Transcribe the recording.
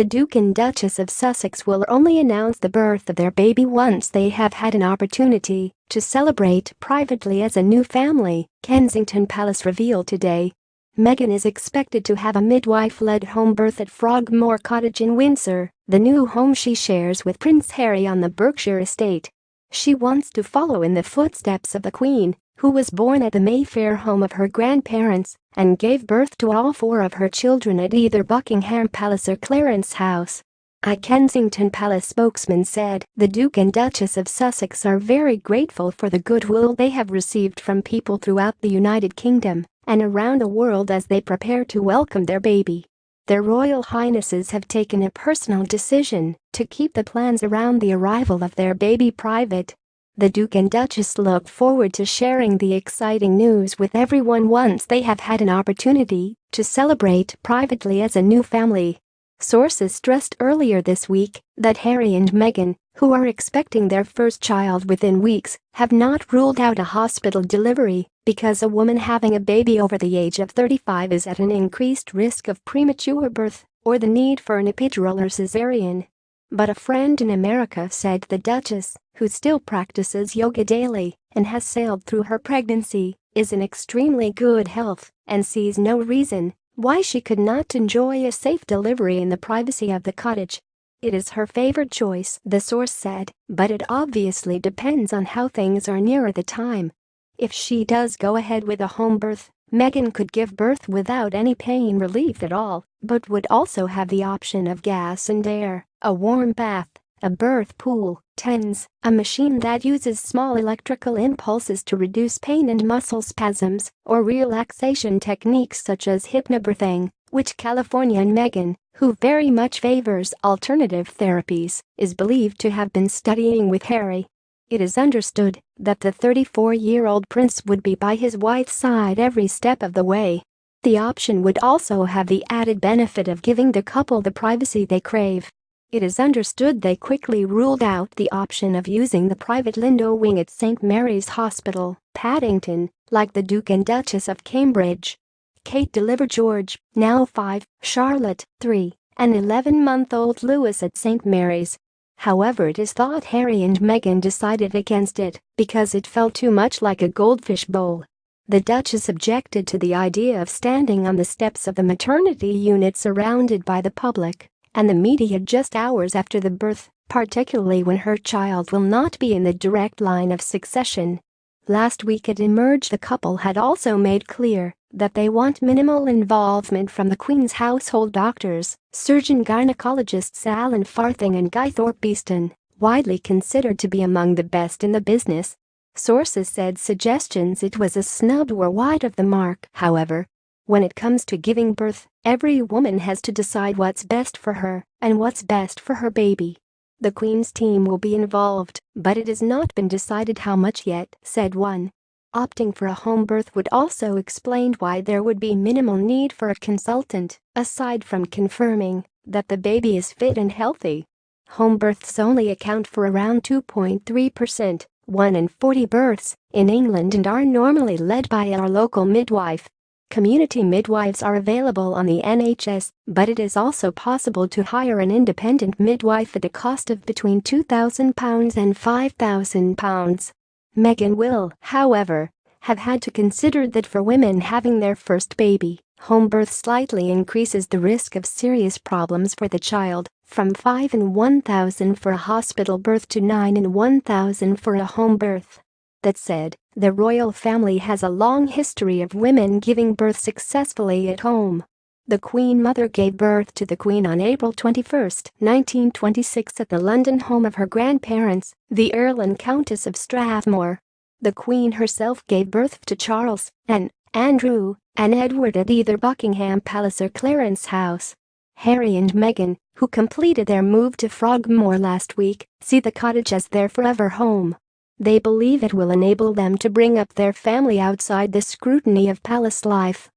The Duke and Duchess of Sussex will only announce the birth of their baby once they have had an opportunity to celebrate privately as a new family, Kensington Palace revealed today. Meghan is expected to have a midwife-led home birth at Frogmore Cottage in Windsor, the new home she shares with Prince Harry on the Berkshire estate. She wants to follow in the footsteps of the Queen, who was born at the Mayfair home of her grandparents and gave birth to all 4 of her children at either Buckingham Palace or Clarence House. A Kensington Palace spokesman said the Duke and Duchess of Sussex are very grateful for the goodwill they have received from people throughout the United Kingdom and around the world as they prepare to welcome their baby. Their Royal Highnesses have taken a personal decision to keep the plans around the arrival of their baby private. The Duke and Duchess look forward to sharing the exciting news with everyone once they have had an opportunity to celebrate privately as a new family. Sources stressed earlier this week that Harry and Meghan, who are expecting their first child within weeks, have not ruled out a hospital delivery because a woman having a baby over the age of 35 is at an increased risk of premature birth or the need for an epidural or cesarean. But a friend in America said the Duchess, who still practices yoga daily and has sailed through her pregnancy, is in extremely good health and sees no reason why she could not enjoy a safe delivery in the privacy of the cottage. It is her favorite choice, the source said, but it obviously depends on how things are nearer the time. If she does go ahead with a home birth, Meghan could give birth without any pain relief at all, but would also have the option of gas and air, a warm bath, a birth pool, TENS, a machine that uses small electrical impulses to reduce pain and muscle spasms, or relaxation techniques such as hypnobirthing, which Californian Meghan, who very much favors alternative therapies, is believed to have been studying with Harry. It is understood that the 34-year-old prince would be by his wife's side every step of the way. The option would also have the added benefit of giving the couple the privacy they crave. It is understood they quickly ruled out the option of using the private Lindo wing at St. Mary's Hospital, Paddington, like the Duke and Duchess of Cambridge. Kate delivered George, now 5, Charlotte, 3, and 11-month-old Louis at St. Mary's. However, it is thought Harry and Meghan decided against it because it felt too much like a goldfish bowl. The Duchess objected to the idea of standing on the steps of the maternity unit surrounded by the public and the media just hours after the birth, particularly when her child will not be in the direct line of succession. Last week it emerged the couple had also made clear that they want minimal involvement from the Queen's household doctors, surgeon-gynecologists Alan Farthing and Guy Thorpe-Beeston, widely considered to be among the best in the business. Sources said suggestions it was a snub were wide of the mark. However, when it comes to giving birth, every woman has to decide what's best for her and what's best for her baby. The Queen's team will be involved, but it has not been decided how much yet, said one. Opting for a home birth would also explain why there would be minimal need for a consultant, aside from confirming that the baby is fit and healthy. Home births only account for around 2.3%, 1 in 40 births, in England and are normally led by our local midwife. Community midwives are available on the NHS, but it is also possible to hire an independent midwife at a cost of between £2,000 and £5,000. Meghan will, however, have had to consider that for women having their first baby, home birth slightly increases the risk of serious problems for the child, from 5 in 1,000 for a hospital birth to 9 in 1,000 for a home birth. That said, the royal family has a long history of women giving birth successfully at home. The Queen Mother gave birth to the Queen on April 21, 1926 at the London home of her grandparents, the Earl and Countess of Strathmore. The Queen herself gave birth to Charles, and Andrew, and Edward at either Buckingham Palace or Clarence House. Harry and Meghan, who completed their move to Frogmore last week, see the cottage as their forever home. They believe it will enable them to bring up their family outside the scrutiny of palace life.